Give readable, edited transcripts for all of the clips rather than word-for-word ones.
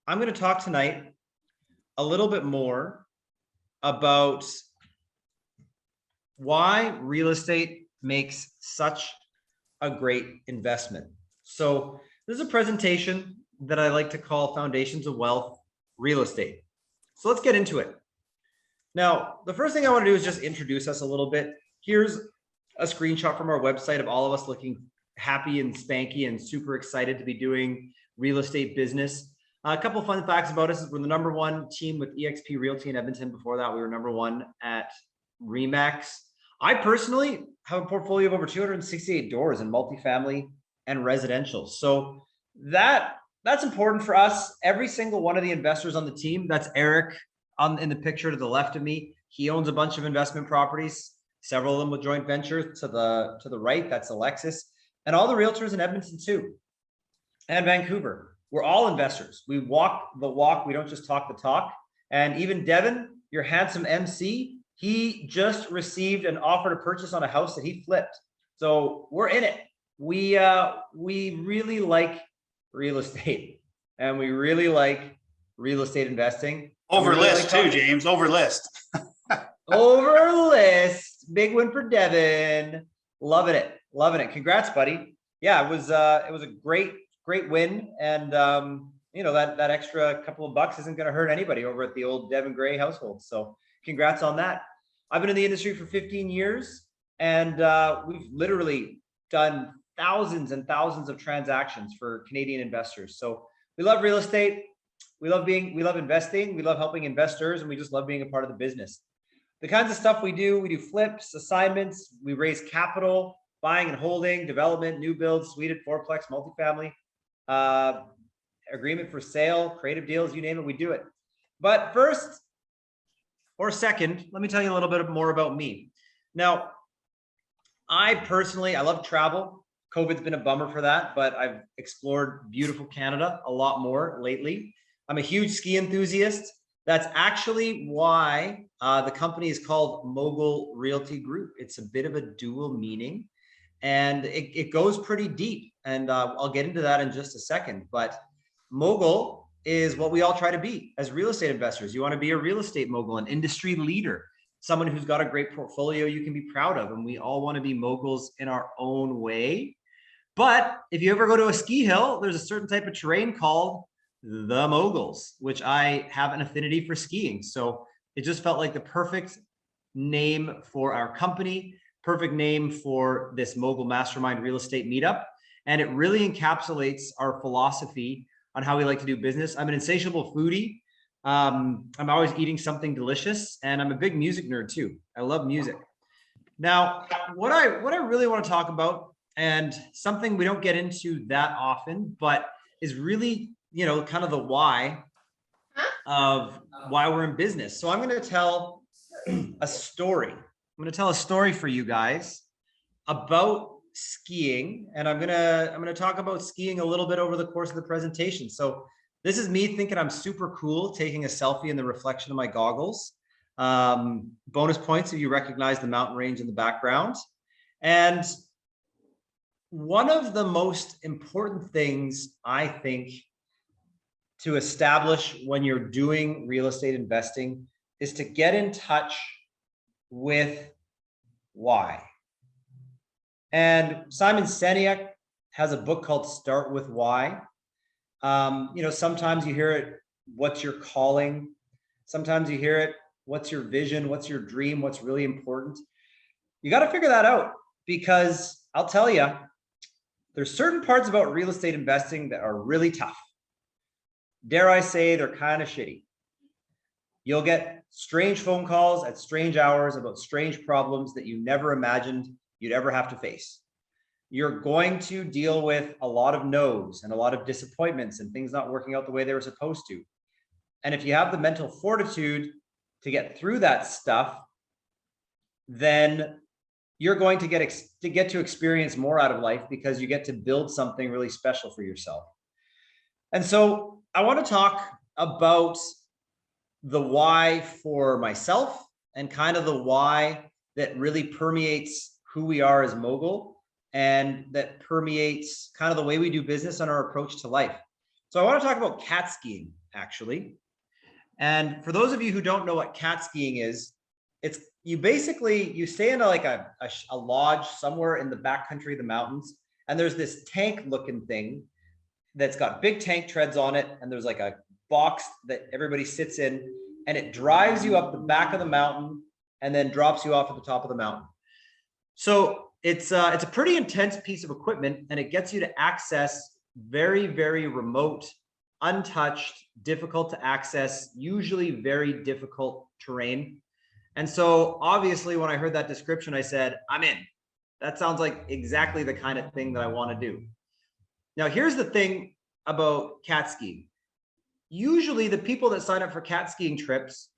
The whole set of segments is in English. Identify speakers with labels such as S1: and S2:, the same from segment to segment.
S1: I'm going to talk tonight a little bit more about why real estate makes such a great investment. So this is a presentation that I like to call Foundations of Wealth Real Estate. So let's get into it. Now, the first thing I want to do is just introduce us a little bit. Here's a screenshot from our website of all of us looking happy and spanky and super excited to be doing real estate business. A couple of fun facts about us is we're the #1 team with eXp Realty in Edmonton. Before that, we were #1 at Remax. I personally have a portfolio of over 268 doors in multifamily and residential. So that's important for us. Every single one of the investors on the team, that's Eric in the picture to the left of me. He owns a bunch of investment properties, several of them with joint ventures. To the right, that's Alexis, and all the realtors in Edmonton too, and Vancouver. We're all investors. We walk the walk. We don't just talk the talk. And even Devin, your handsome MC, he just received an offer to purchase on a house that he flipped. So we're in it. We really like real estate, and we really like real estate investing.
S2: Over
S1: really
S2: list too, James. Over list.
S1: Over list. Big win for Devin. Loving it. Loving it. Congrats, buddy. Yeah, it was a great win. And that extra couple of bucks isn't going to hurt anybody over at the old Devin Gray household. So congrats on that. I've been in the industry for 15 years, and we've literally done thousands and thousands of transactions for Canadian investors. So we love real estate. We love investing. We love helping investors, and we just love being a part of the business. The kinds of stuff we do flips, assignments, we raise capital, buying and holding, development, new builds, suited, fourplex, multifamily, agreement for sale, creative deals, you name it, we do it. But first or second, let me tell you a little bit more about me. Now, I love travel. COVID's been a bummer for that, but I've explored beautiful Canada a lot more lately. I'm a huge ski enthusiast. That's actually why the company is called Mogul Realty Group. It's a bit of a dual meaning, and it goes pretty deep. And I'll get into that in just a second. But mogul is what we all try to be as real estate investors. You want to be a real estate mogul, an industry leader, someone who's got a great portfolio you can be proud of. And we all want to be moguls in our own way. But if you ever go to a ski hill, there's a certain type of terrain called the moguls, which I have an affinity for skiing. So it just felt like the perfect name for our company, perfect name for this Mogul Mastermind Real Estate Meetup. And it really encapsulates our philosophy on how we like to do business. I'm an insatiable foodie. I'm always eating something delicious, and I'm a big music nerd too. I love music. Now, what I really want to talk about, and something we don't get into that often, but is really, kind of the why of why we're in business. So I'm going to tell a story. I'm going to tell a story for you guys about skiing, and I'm going to talk about skiing a little bit over the course of the presentation. So this is me thinking I'm super cool, taking a selfie in the reflection of my goggles. Bonus points if you recognize the mountain range in the background. And one of the most important things, I think, to establish when you're doing real estate investing is to get in touch with why. And Simon Sinek has a book called Start With Why. Sometimes you hear it, what's your calling? Sometimes you hear it, what's your vision? What's your dream? What's really important? You got to figure that out, because I'll tell you, there's certain parts about real estate investing that are really tough. Dare I say, they're kind of shitty. You'll get strange phone calls at strange hours about strange problems that you never imagined you'd ever have to face. You're going to deal with a lot of no's and a lot of disappointments and things not working out the way they were supposed to. And if you have the mental fortitude to get through that stuff, then you're going to get to experience more out of life, because you get to build something really special for yourself. And so I want to talk about the why for myself, and kind of the why that really permeates who we are as Mogul, and that permeates kind of the way we do business and our approach to life. So I want to talk about cat skiing, actually. And for those of you who don't know what cat skiing is, it's you stay in a lodge somewhere in the backcountry of the mountains, and there's this tank looking thing that's got big tank treads on it, and there's like a box that everybody sits in, and it drives you up the back of the mountain and then drops you off at the top of the mountain. So it's a pretty intense piece of equipment, and it gets you to access very, very remote, untouched, difficult to access, usually very difficult terrain. And so obviously when I heard that description, I said, I'm in. That sounds like exactly the kind of thing that I want to do. Now, here's the thing about cat skiing. Usually the people that sign up for cat skiing trips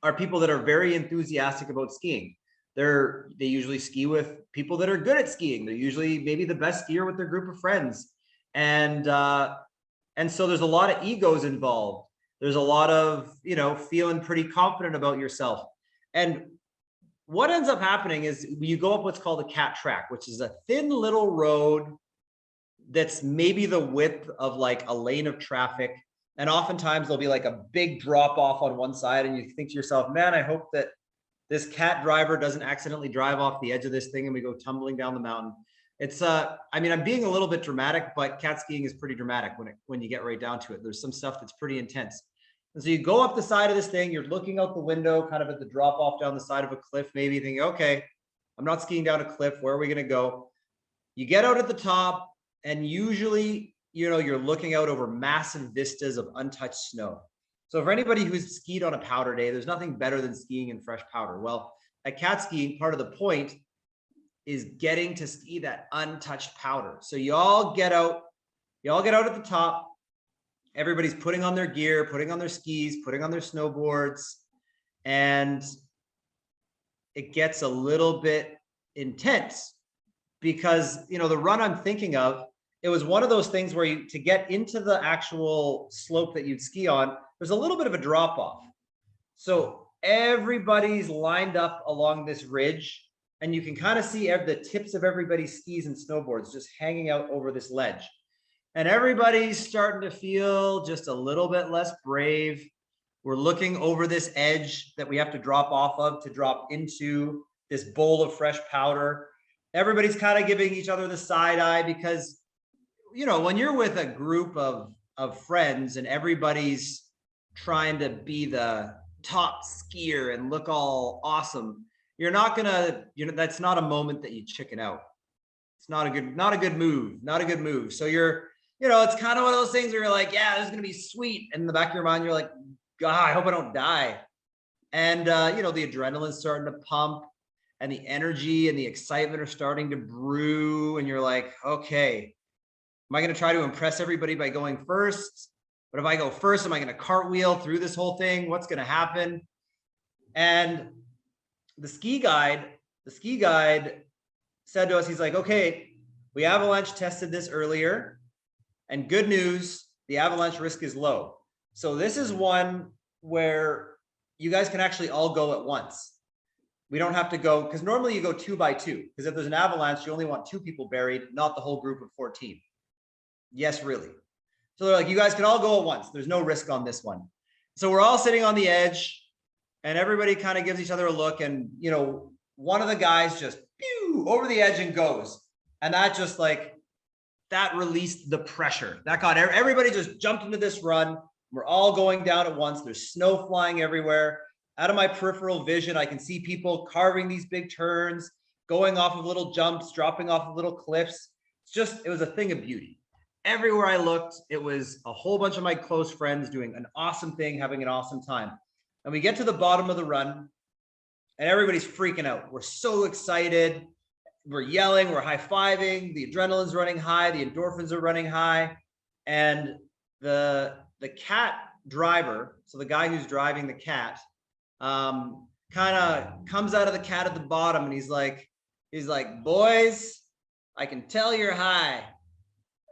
S1: are people that are very enthusiastic about skiing. They usually ski with people that are good at skiing. They're usually maybe the best skier with their group of friends. And so there's a lot of egos involved. There's a lot of, feeling pretty confident about yourself. And what ends up happening is you go up what's called a cat track, which is a thin little road that's maybe the width of like a lane of traffic. And oftentimes there'll be like a big drop off on one side, and you think to yourself, man, I hope that this cat driver doesn't accidentally drive off the edge of this thing and we go tumbling down the mountain. It's I'm being a little bit dramatic, but cat skiing is pretty dramatic when you get right down to it. There's some stuff that's pretty intense. And so you go up the side of this thing, you're looking out the window, kind of at the drop off down the side of a cliff, maybe thinking, okay, I'm not skiing down a cliff. Where are we going to go? You get out at the top, and usually, you're looking out over massive vistas of untouched snow. So for anybody who's skied on a powder day, there's nothing better than skiing in fresh powder. Well, at cat skiing, part of the point is getting to ski that untouched powder. So you all get out at the top. Everybody's putting on their gear, putting on their skis, putting on their snowboards, and it gets a little bit intense because, the run I'm thinking of, it was one of those things where to get into the actual slope that you'd ski on, there's a little bit of a drop off. So everybody's lined up along this ridge, and you can kind of see the tips of everybody's skis and snowboards just hanging out over this ledge. And everybody's starting to feel just a little bit less brave. We're looking over this edge that we have to drop off of to drop into this bowl of fresh powder. Everybody's kind of giving each other the side eye because, when you're with a group of friends and everybody's trying to be the top skier and look all awesome, you're not gonna, that's not a moment that you chicken out. It's not a good move. So it's kind of one of those things where you're like, yeah, this is going to be sweet. And in the back of your mind, you're like, God, I hope I don't die. And, the adrenaline's starting to pump, and the energy and the excitement are starting to brew. And you're like, okay, am I going to try to impress everybody by going first? But if I go first, am I going to cartwheel through this whole thing? What's going to happen? And the ski guide said to us, he's like, okay, we avalanche tested this earlier. And good news, the avalanche risk is low. So this is one where you guys can actually all go at once. We don't have to go, because normally you go 2 by 2, because if there's an avalanche, you only want 2 people buried, not the whole group of 14. Yes, really. So they're like, you guys can all go at once. There's no risk on this one. So we're all sitting on the edge, and everybody kind of gives each other a look, and one of the guys just over the edge and goes. And that just that released the pressure. That got everybody just jumped into this run. We're all going down at once. There's snow flying everywhere. Out of my peripheral vision, I can see people carving these big turns, going off of little jumps, dropping off of little cliffs. It was a thing of beauty. Everywhere I looked, it was a whole bunch of my close friends doing an awesome thing, having an awesome time. And we get to the bottom of the run, and everybody's freaking out. We're so excited. We're yelling, we're high-fiving, the adrenaline's running high, the endorphins are running high. And the cat driver, so the guy who's driving the cat, kind of comes out of the cat at the bottom, and he's like, boys, I can tell you're high.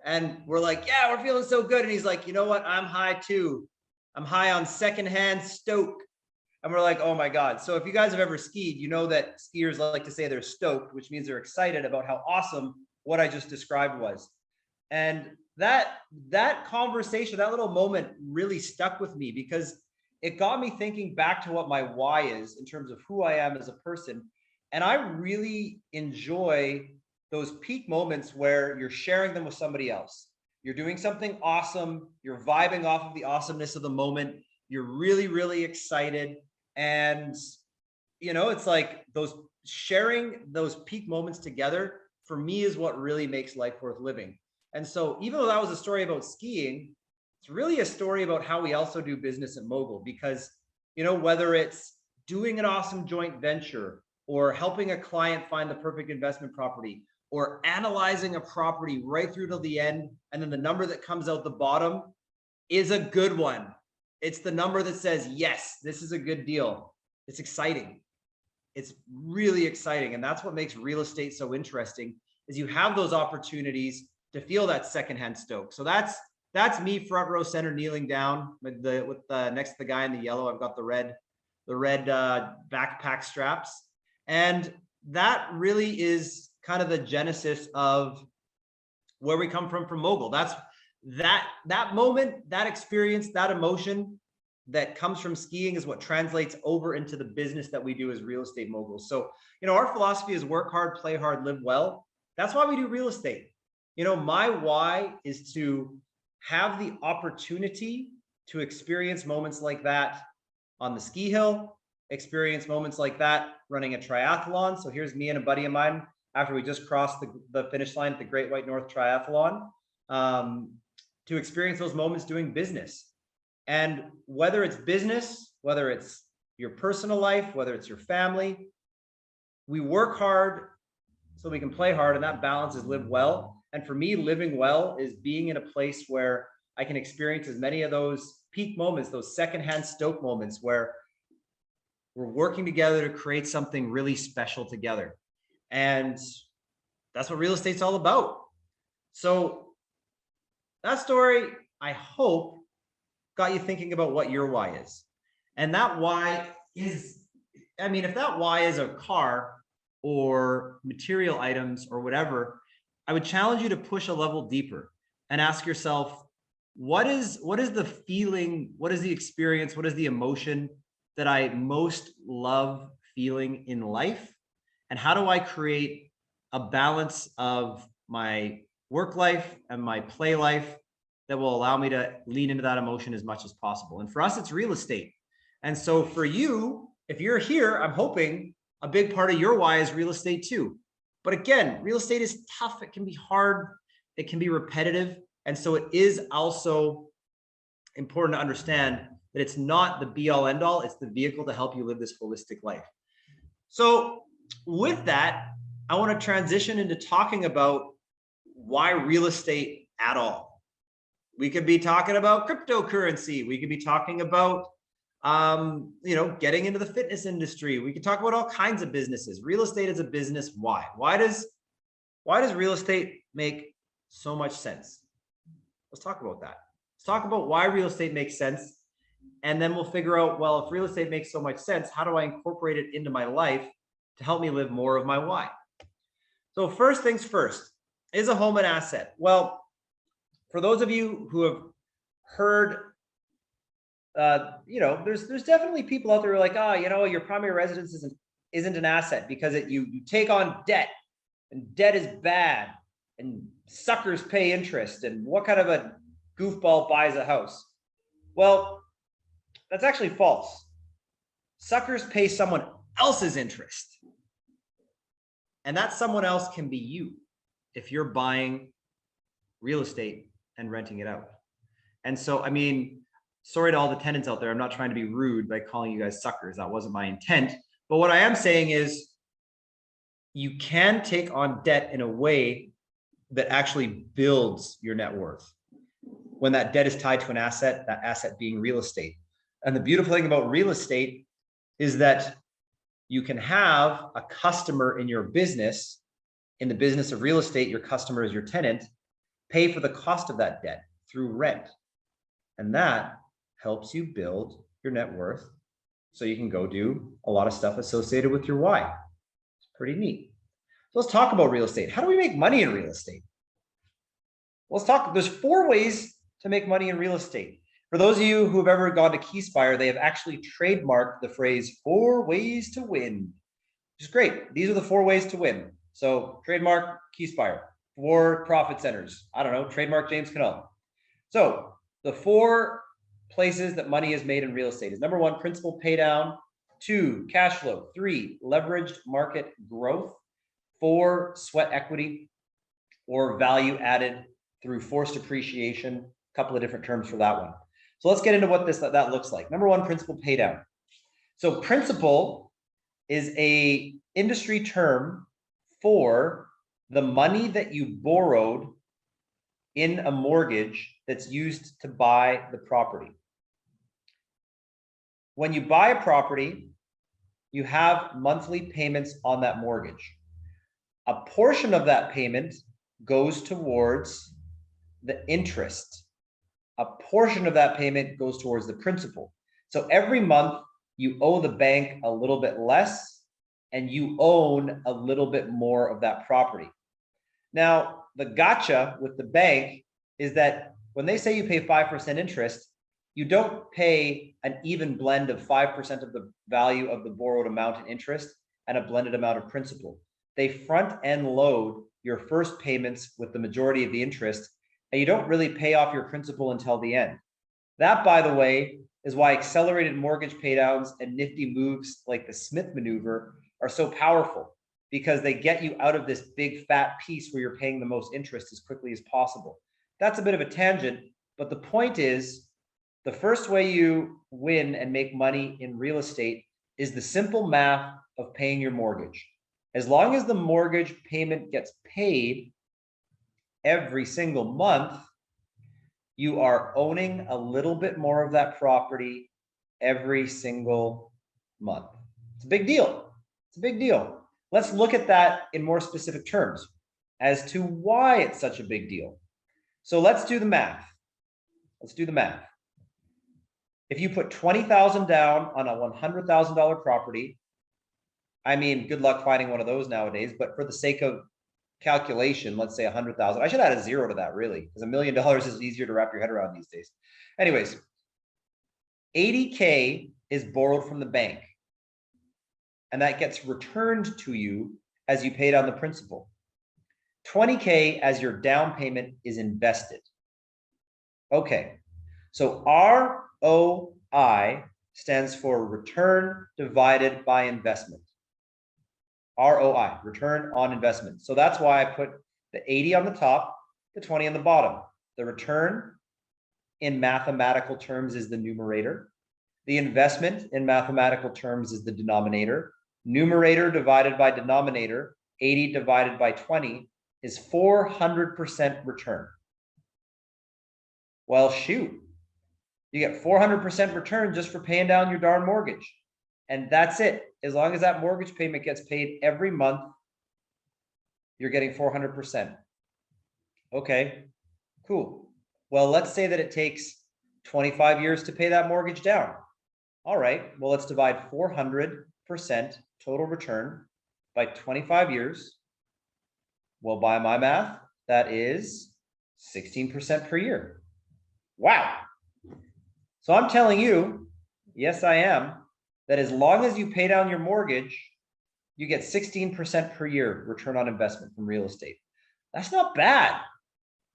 S1: And we're like, yeah, we're feeling so good. And he's like, you know what? I'm high too. I'm high on secondhand Stoke. And we're like, oh my God. So if you guys have ever skied, you know that skiers like to say they're stoked, which means they're excited about how awesome what I just described was. And that conversation, that little moment really stuck with me because it got me thinking back to what my why is in terms of who I am as a person. And I really enjoy those peak moments where you're sharing them with somebody else. You're doing something awesome. You're vibing off of the awesomeness of the moment. You're really, really excited. And, it's like those sharing those peak moments together for me is what really makes life worth living. And so even though that was a story about skiing, it's really a story about how we also do business at Mogul because, whether it's doing an awesome joint venture or helping a client find the perfect investment property or analyzing a property right through to the end, and then the number that comes out the bottom is a good one. It's the number that says, yes, this is a good deal. It's exciting. It's really exciting. And that's what makes real estate so interesting is you have those opportunities to feel that secondhand Stoke. So that's me front row center kneeling down with next to the guy in the yellow. I've got the red backpack straps. And that really is kind of the genesis of where we come from Mogul. That's that moment, that experience, that emotion that comes from skiing is what translates over into the business that we do as real estate moguls. So, our philosophy is work hard, play hard, live well. That's why we do real estate. My why is to have the opportunity to experience moments like that on the ski hill, experience moments like that running a triathlon. So here's me and a buddy of mine after we just crossed the finish line at the Great White North Triathlon, to experience those moments doing business. And whether it's business, whether it's your personal life, whether it's your family, we work hard so we can play hard, and that balance is live well. And for me, living well is being in a place where I can experience as many of those peak moments, those secondhand Stoke moments where we're working together to create something really special together. And that's what real estate's all about. So that story, I hope, got you thinking about what your why is. And that why is, if that why is a car or material items or whatever, I would challenge you to push a level deeper and ask yourself, what is the feeling, what is the experience, what is the emotion that I most love feeling in life? And how do I create a balance of my work life and my play life that will allow me to lean into that emotion as much as possible? And for us, it's real estate. And so for you, if you're here, I'm hoping a big part of your why is real estate too. But again, real estate is tough. It can be hard. It can be repetitive. And so it is also important to understand that it's not the be all end all. It's the vehicle to help you live this holistic life. So with that, I want to transition into talking about why real estate at all. We could be talking about cryptocurrency. We could be talking about, getting into the fitness industry. We could talk about all kinds of businesses. Real estate is a business. Why? Why does real estate make so much sense? Let's talk about that. Let's talk about why real estate makes sense. And then we'll figure out, well, if real estate makes so much sense, how do I incorporate it into my life to help me live more of my why? So first things first, is a home an asset? Well, for those of you who have heard, there's definitely people out there who are like, your primary residence isn't an asset because you take on debt, and debt is bad, and suckers pay interest, and what kind of a goofball buys a house? Well, that's actually false. Suckers pay someone else's interest, and that someone else can be you if you're buying real estate and renting it out. And so, sorry to all the tenants out there. I'm not trying to be rude by calling you guys suckers. That wasn't my intent. But what I am saying is you can take on debt in a way that actually builds your net worth when that debt is tied to an asset, that asset being real estate. And the beautiful thing about real estate is that you can have a customer in your business. In the business of real estate, your customer is your tenant, pay for the cost of that debt through rent. And that helps you build your net worth so you can go do a lot of stuff associated with your why. It's pretty neat. So let's talk about real estate. How do we make money in real estate? Let's talk. There's 4 ways to make money in real estate. For those of you who have ever gone to Keyspire, they have actually trademarked the phrase 4 ways to win, which is great. These are the 4 ways to win. So trademark Keyspire, 4 profit centers. I don't know, trademark James Knull. So the 4 places that money is made in real estate is number 1, principal pay down, 2, cash flow, 3, leveraged market growth, 4, sweat equity or value added through forced appreciation. A couple of different terms for that one. So let's get into what that looks like. Number 1, principal pay down. So principal is a industry term for the money that you borrowed in a mortgage that's used to buy the property. When you buy a property, you have monthly payments on that mortgage. A portion of that payment goes towards the interest. A portion of that payment goes towards the principal. So every month you owe the bank a little bit less and you own a little bit more of that property. Now, the gotcha with the bank is that when they say you pay 5% interest, you don't pay an even blend of 5% of the value of the borrowed amount in interest and a blended amount of principal. They front end load your first payments with the majority of the interest, and you don't really pay off your principal until the end. That, by the way, is why accelerated mortgage paydowns and nifty moves like the Smith maneuver are so powerful, because they get you out of this big fat piece where you're paying the most interest as quickly as possible. That's a bit of a tangent, but the point is, the first way you win and make money in real estate is the simple math of paying your mortgage. As long as the mortgage payment gets paid every single month, you are owning a little bit more of that property every single month. It's a big deal. It's a big deal. Let's look at that in more specific terms as to why it's such a big deal. So let's do the math. Let's do the math. If you put $20,000 down on a $100,000 property, I mean, good luck finding one of those nowadays, but for the sake of calculation, let's say 100,000. I should add a 0 to that, really, because $1 million is easier to wrap your head around these days. Anyways, 80K is borrowed from the bank, and that gets returned to you as you pay down the principal. 20K as your down payment is invested. Okay, so ROI stands for return divided by investment. ROI, return on investment. So that's why I put the 80 on the top, the 20 on the bottom. The return in mathematical terms is the numerator. The investment in mathematical terms is the denominator. Numerator divided by denominator, 80 divided by 20 is 400% return. Well, shoot, you get 400% return just for paying down your darn mortgage. And that's it. As long as that mortgage payment gets paid every month, you're getting 400%. Okay, cool. Well, let's say that it takes 25 years to pay that mortgage down. All right, well, let's divide 400% total return by 25 years. Well, by my math, that is 16% per year. Wow. So I'm telling you, yes, I am, that as long as you pay down your mortgage, you get 16% per year return on investment from real estate. That's not bad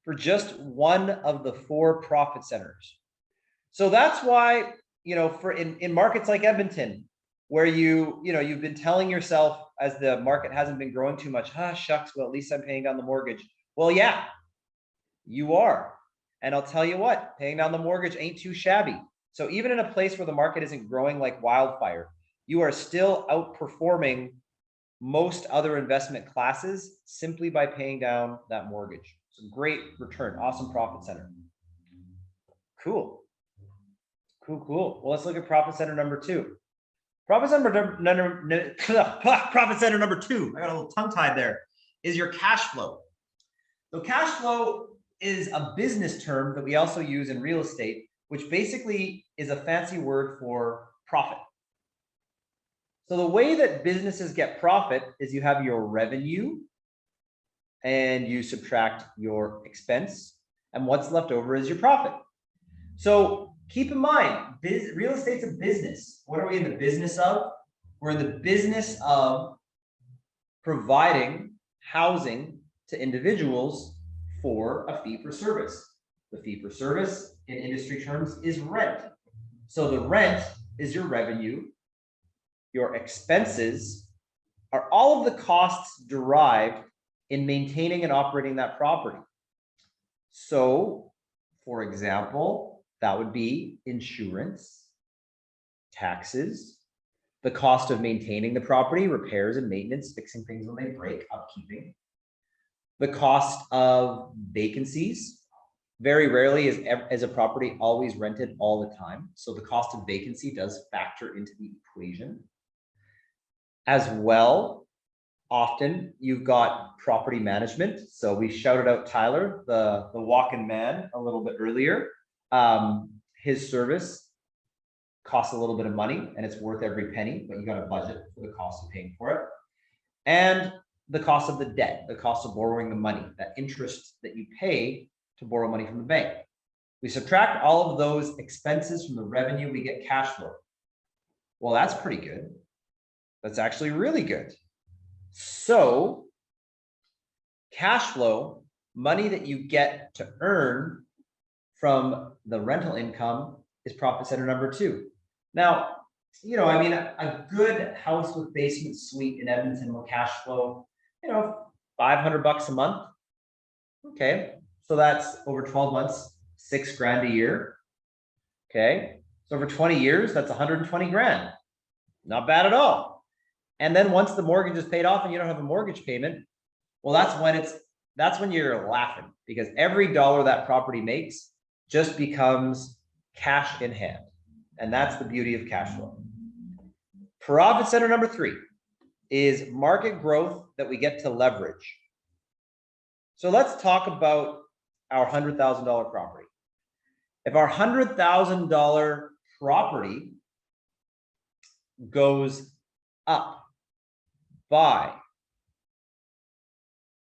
S1: for just one of the 4 profit centers. So that's why, for in markets like Edmonton, where you've been telling yourself, as the market hasn't been growing too much, shucks, well, at least I'm paying down the mortgage. Well, yeah, you are. And I'll tell you what, paying down the mortgage ain't too shabby. So even in a place where the market isn't growing like wildfire, you are still outperforming most other investment classes simply by paying down that mortgage. So great return, awesome profit center. Cool. Well, let's look at profit center number 2. Profit center number 2, I got a little tongue tied there, is your cash flow. So cash flow is a business term that we also use in real estate, which basically is a fancy word for profit. So the way that businesses get profit is you have your revenue and you subtract your expense and what's left over is your profit. So keep in mind, real estate's a business. What are we in the business of? We're in the business of providing housing to individuals for a fee for service. The fee for service in industry terms is rent. So the rent is your revenue. Your expenses are all of the costs derived in maintaining and operating that property. So, for example, that would be insurance, taxes, the cost of maintaining the property, repairs and maintenance, fixing things when they break, upkeeping, the cost of vacancies. Very rarely is a property always rented all the time. So the cost of vacancy does factor into the equation. As well, often you've got property management. So we shouted out Tyler, the walk-in man, a little bit earlier. His service costs a little bit of money and it's worth every penny, but you got to budget for the cost of paying for it. And the cost of the debt, the cost of borrowing the money, that interest that you pay to borrow money from the bank. We subtract all of those expenses from the revenue, we get cash flow. Well, that's pretty good. That's actually really good. So cash flow, money that you get to earn from the rental income, is profit center number 2. Now, you know, I mean, a good house with basement suite in Edmonton will cash flow, you know, $500 a month. Okay. So that's over 12 months, $6,000 a year. Okay. So over 20 years, that's 120 grand. Not bad at all. And then once the mortgage is paid off and you don't have a mortgage payment, well, that's when you're laughing, because every dollar that property makes just becomes cash in hand. And that's the beauty of cash flow. Profit center number 3 is market growth that we get to leverage. So let's talk about our $100,000 property. If our $100,000 property goes up by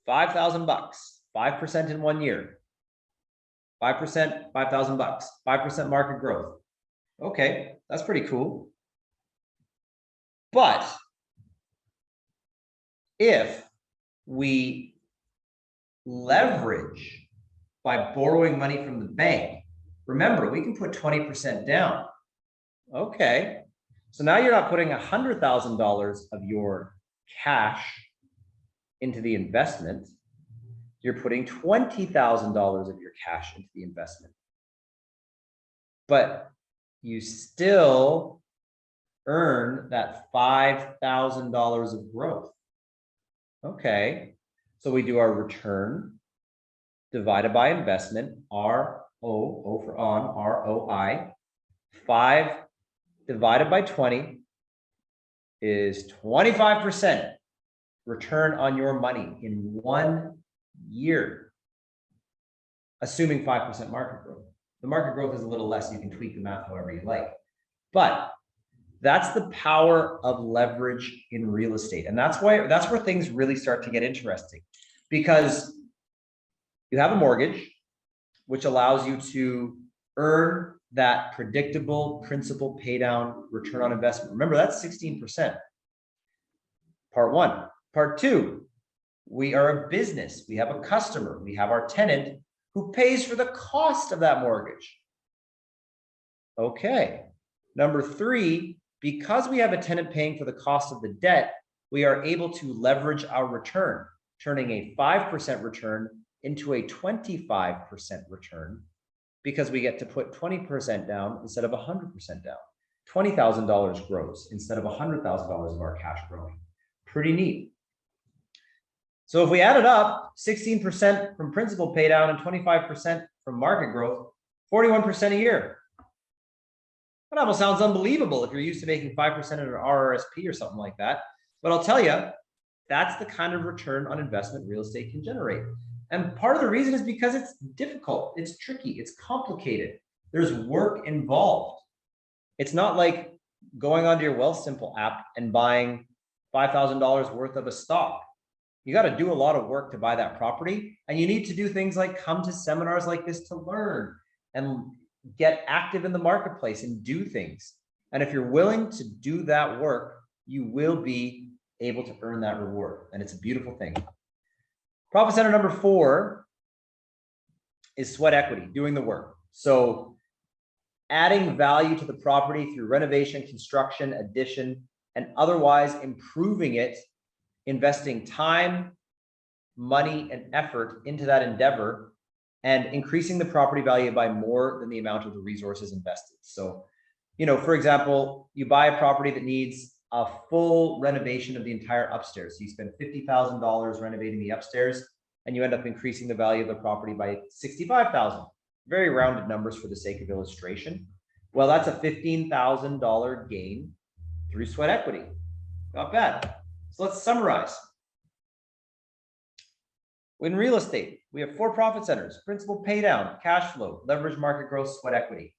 S1: $5,000, 5% in 1 year, 5%, $5,000, 5% market growth. Okay, that's pretty cool. But if we leverage by borrowing money from the bank, remember, we can put 20% down. Okay, so now you're not putting $100,000 of your cash into the investment. You're putting $20,000 of your cash into the investment. But you still earn that $5,000 of growth. Okay, so we do our return divided by investment, O for on, ROI. 5 divided by 20 is 25% return on your money in 1 year, assuming 5% market growth. The market growth is a little less. You can tweak the math however you like. But that's the power of leverage in real estate. And that's where things really start to get interesting, because you have a mortgage, which allows you to earn that predictable principal pay down return on investment. Remember, that's 16%. Part 1. Part 2, we are a business. We have a customer. We have our tenant who pays for the cost of that mortgage. Okay. Number 3, because we have a tenant paying for the cost of the debt, we are able to leverage our return, turning a 5% return into a 25% return, because we get to put 20% down instead of 100% down. $20,000 grows instead of $100,000 of our cash growing. Pretty neat. So if we add it up, 16% from principal pay down and 25% from market growth, 41% a year. That almost sounds unbelievable if you're used to making 5% in an RRSP or something like that. But I'll tell you, that's the kind of return on investment real estate can generate. And part of the reason is because it's difficult, it's tricky, it's complicated. There's work involved. It's not like going onto your Wealthsimple app and buying $5,000 worth of a stock. You got to do a lot of work to buy that property. And you need to do things like come to seminars like this to learn and get active in the marketplace and do things. And if you're willing to do that work, you will be able to earn that reward. And it's a beautiful thing. Profit center number 4 is sweat equity, doing the work. So adding value to the property through renovation, construction, addition, and otherwise improving it, investing time, money, and effort into that endeavor, and increasing the property value by more than the amount of the resources invested. So, for example, you buy a property that needs a full renovation of the entire upstairs. So you spend $50,000 renovating the upstairs, and you end up increasing the value of the property by $65,000. Very rounded numbers for the sake of illustration. Well, that's a $15,000 gain through sweat equity. Not bad. So let's summarize. In real estate, we have 4 profit centers: principal paydown, cash flow, leverage market growth, sweat equity.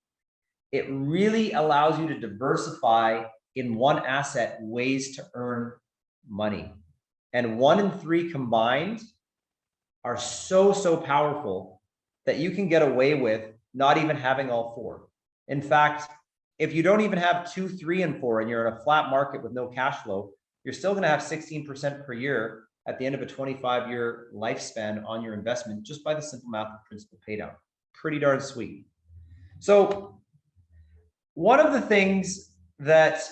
S1: It really allows you to diversify in one asset ways to earn money. And 1 and 3 combined are so powerful that you can get away with not even having all 4. In fact, if you don't even have 2, 3, and 4, and you're in a flat market with no cash flow, you're still going to have 16% per year at the end of a 25-year lifespan on your investment, just by the simple math of principal paydown. Pretty darn sweet. So one of the things that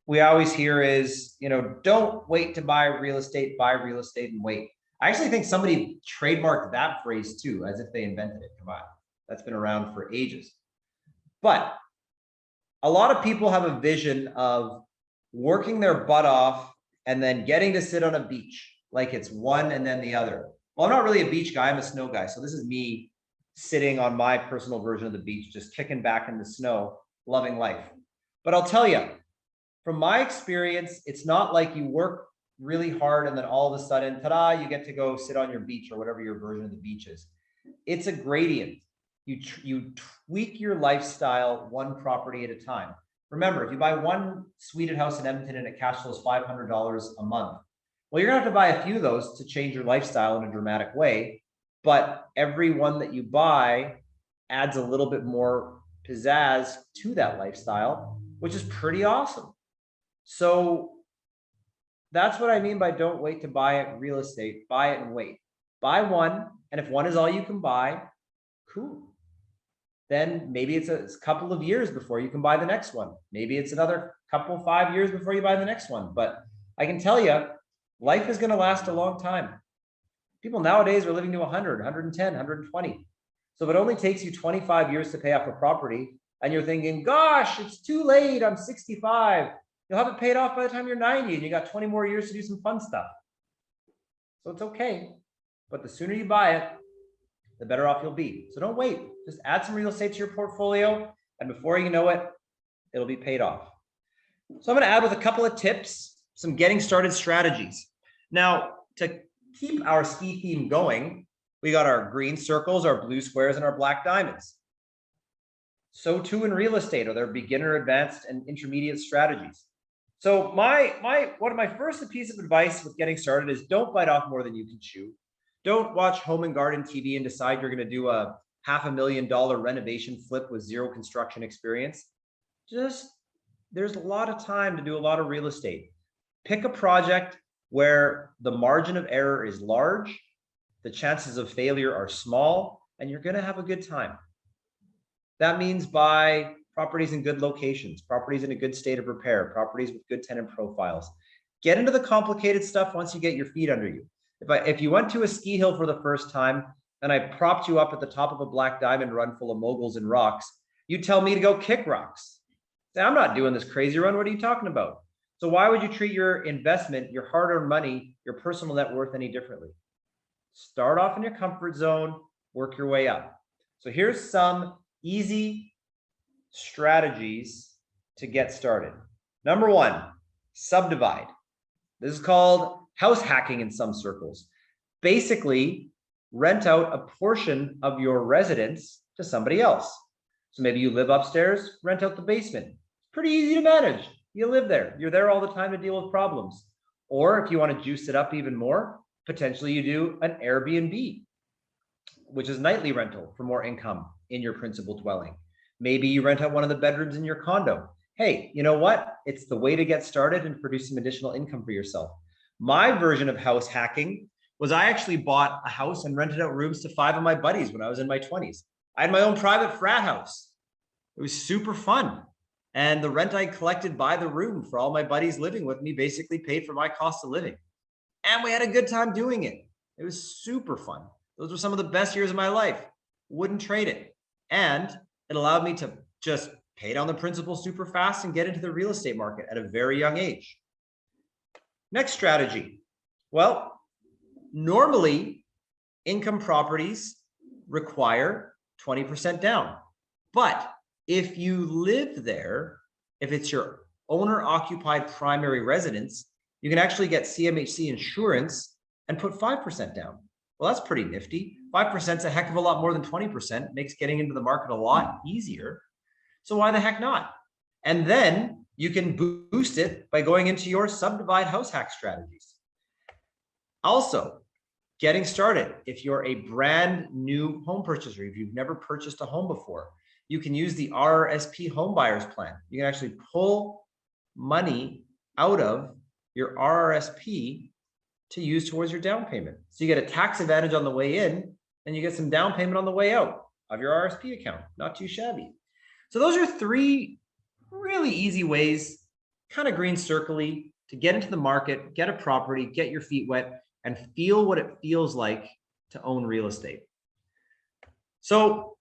S1: we always hear is, don't wait to buy real estate and wait. I actually think somebody trademarked that phrase too, as if they invented it. Come on, that's been around for ages. But a lot of people have a vision of working their butt off and then getting to sit on a beach, like it's one and then the other. Well, I'm not really a beach guy, I'm a snow guy. So this is me sitting on my personal version of the beach, just kicking back in the snow, loving life. But I'll tell you, from my experience, it's not like you work really hard and then all of a sudden, ta-da, you get to go sit on your beach or whatever your version of the beach is. It's a gradient. You tweak your lifestyle one property at a time. Remember, if you buy one suited house in Edmonton and it cash flows $500 a month, well, you're gonna have to buy a few of those to change your lifestyle in a dramatic way. But every one that you buy adds a little bit more pizzazz to that lifestyle, which is pretty awesome. So that's what I mean by don't wait to buy it real estate. Buy it and wait. Buy one, and if one is all you can buy, cool. Then maybe it's a couple of years before you can buy the next one. Maybe it's another 5 years before you buy the next one. But I can tell you, life is going to last a long time. People nowadays are living to 100, 110, 120. So if it only takes you 25 years to pay off a property, and you're thinking, gosh, it's too late, I'm 65. You'll have it paid off by the time you're 90, and you got 20 more years to do some fun stuff. So it's okay. But the sooner you buy it, the better off you'll be. So don't wait. Just add some real estate to your portfolio, and before you know it, it'll be paid off. So I'm going to add with a couple of tips, some getting started strategies. Now, to keep our ski theme going, we got our green circles, our blue squares, and our black diamonds. So too in real estate are there beginner, advanced, and intermediate strategies. So one of my first piece of advice with getting started is don't bite off more than you can chew. Don't watch Home and Garden TV and decide you're going to do a $500,000 renovation flip with zero construction experience. There's a lot of time to do a lot of real estate. Pick a project where the margin of error is large, the chances of failure are small, and you're going to have a good time. That means buy properties in good locations, properties in a good state of repair, properties with good tenant profiles. Get into the complicated stuff once you get your feet under you. If you went to a ski hill for the first time and I propped you up at the top of a black diamond run full of moguls and rocks, you tell me to go kick rocks. Say, I'm not doing this crazy run. What are you talking about? So why would you treat your investment, your hard-earned money, your personal net worth any differently? Start off in your comfort zone, work your way up. So here's some easy strategies to get started. Number 1, subdivide. This is called house hacking in some circles. Basically, rent out a portion of your residence to somebody else. So maybe you live upstairs, rent out the basement. It's pretty easy to manage. You live there. You're there all the time to deal with problems. Or if you want to juice it up even more, Potentially you do an Airbnb, which is nightly rental for more income in your principal dwelling. Maybe you rent out one of the bedrooms in your condo. Hey, you know what? It's the way to get started and produce some additional income for yourself. My version of house hacking was I actually bought a house and rented out rooms to 5 of my buddies when I was in my 20s. I had my own private frat house. It was super fun. And the rent I collected by the room for all my buddies living with me basically paid for my cost of living. And we had a good time doing it. It was super fun. Those were some of the best years of my life. Wouldn't trade it. And it allowed me to just pay down the principal super fast and get into the real estate market at a very young age. Next strategy. Well, normally income properties require 20% down. But if you live there, if it's your owner occupied primary residence, you can actually get CMHC insurance and put 5% down. Well, that's pretty nifty. 5% is a heck of a lot more than 20%, makes getting into the market a lot easier. So why the heck not? And then you can boost it by going into your Subdivide house hack strategies. Also, getting started. If you're a brand new home purchaser, if you've never purchased a home before, you can use the RRSP home buyers plan. You can actually pull money out of your RRSP to use towards your down payment. So you get a tax advantage on the way in, and you get some down payment on the way out of your RRSP account. Not too shabby. So those are 3 really easy ways, kind of green circle-y, to get into the market, get a property, get your feet wet, and feel what it feels like to own real estate. So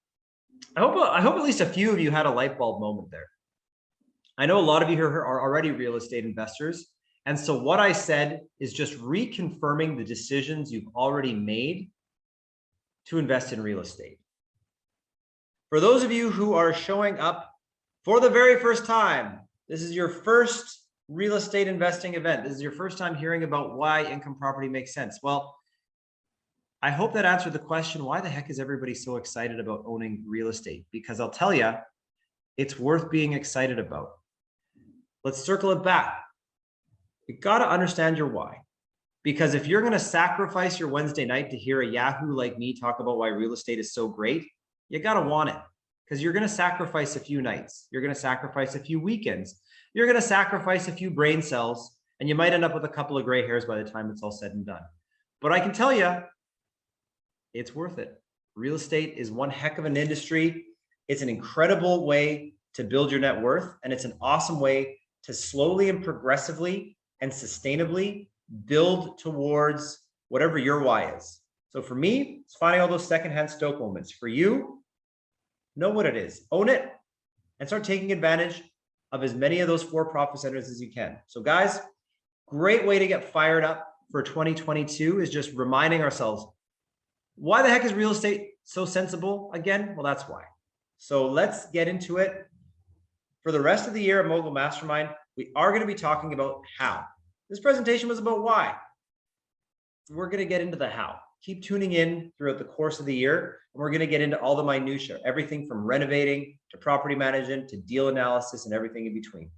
S1: I hope at least a few of you had a light bulb moment there. I know a lot of you here are already real estate investors. And so what I said is just reconfirming the decisions you've already made to invest in real estate. For those of you who are showing up for the very first time, this is your first real estate investing event. This is your first time hearing about why income property makes sense. Well, I hope that answered the question, why the heck is everybody so excited about owning real estate? Because I'll tell you, it's worth being excited about. Let's circle it back. You got to understand your why. Because if you're going to sacrifice your Wednesday night to hear a Yahoo like me talk about why real estate is so great, you got to want it. Because you're going to sacrifice a few nights. You're going to sacrifice a few weekends. You're going to sacrifice a few brain cells, and you might end up with a couple of gray hairs by the time it's all said and done. But I can tell you, it's worth it. Real estate is one heck of an industry. It's an incredible way to build your net worth, and it's an awesome way to slowly and progressively and sustainably build towards whatever your why is. So for me, it's finding all those secondhand Stoke moments. For you, know what it is, own it, and start taking advantage of as many of those 4 profit centers as you can. So guys, great way to get fired up for 2022 is just reminding ourselves, why the heck is real estate so sensible again? Well, that's why. So let's get into it. For the rest of the year at Mogul Mastermind, we are going to be talking about how. This presentation was about why. We're going to get into the how. Keep tuning in throughout the course of the year, and we're going to get into all the minutiae, everything from renovating to property management to deal analysis and everything in between.